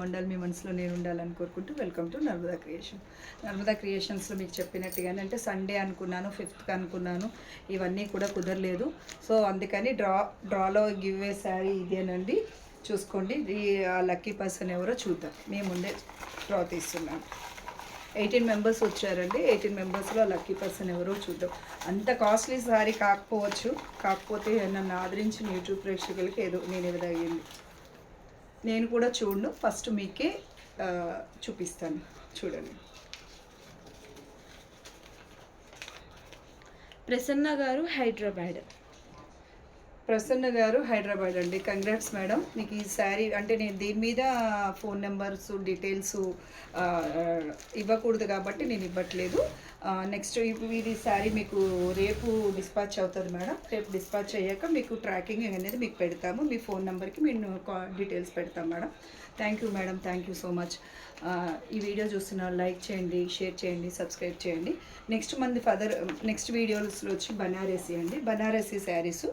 ఉండాలి, మీ మనసులో నేను ఉండాలని కోరుకుంటూ welcome to Narmada creation. Narmada క్రియేషన్స్లో మీకు చెప్పినట్టుగానే అంటే సండే అనుకున్నాను, 5th అనుకున్నాను, ఇవన్నీ కూడా కుదరలేదు. సో అందుకని డ్రాలో గివ్ ఏ శారీ ఇదేనండి, చూసుకోండి. ఆ లక్కీ పర్సన్ ఎవరో చూద్దాం. మేము ముందే డ్రా తీస్తున్నాను. 18 మెంబర్స్ వచ్చారండి. 18 మెంబర్స్లో లక్కీ పర్సన్ ఎవరో చూద్దాం. అంత కాస్ట్లీ శారీ కాకపోవచ్చు, కాకపోతే నన్ను ఆదరించిన యూట్యూబ్ ప్రేక్షకులకి ఏదో నేను ఎదగయింది. నేను కూడా చూడను, ఫస్ట్ మీకే చూపిస్తాను, చూడండి. ప్రసన్న గారు హైదరాబాద్. ప్రసన్న గారు హైదరాబాద్ అండి. కంగ్రాట్స్ మేడం, మీకు ఈ శారీ అంటే నేను దీని మీద ఫోన్ నెంబర్స్ డీటెయిల్స్ ఇవ్వకూడదు కాబట్టి నేను ఇవ్వట్లేదు. నెక్స్ట్ ఇది శారీ మీకు రేపు డిస్పాచ్ అవుతుంది మేడం. రేపు డిస్పాచ్ అయ్యాక మీకు ట్రాకింగ్ అనేది మీకు పెడతాము. మీ ఫోన్ నెంబర్కి మేము డీటెయిల్స్ పెడతాం madam. Thank you madam, thank you so much. ఈ వీడియో చూస్తున్న లైక్ చేయండి, షేర్ చేయండి, సబ్స్క్రైబ్ చేయండి. నెక్స్ట్ వీడియోస్లో వచ్చి బనారసి అండి, బనారసి శారీస్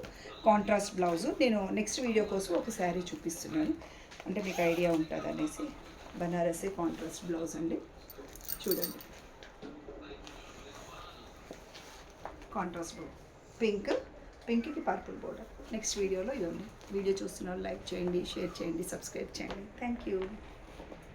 కాంట్రాస్ట్ బ్లౌజు. నేను నెక్స్ట్ వీడియో కోసం ఒక శారీ చూపిస్తున్నాను, అంటే మీకు ఐడియా ఉంటుంది అనేసి. బనారసి కాంట్రాస్ట్ బ్లౌజ్ అండి, చూడండి. కాంట్రాస్ట్ బ్లౌజ్ పింక్కి పర్పుల్ బోర్డర్. నెక్స్ట్ వీడియోలో ఇవ్వండి. వీడియో చూస్తున్న లైక్ చేయండి, షేర్ చేయండి, సబ్స్క్రైబ్ చేయండి. Thank you.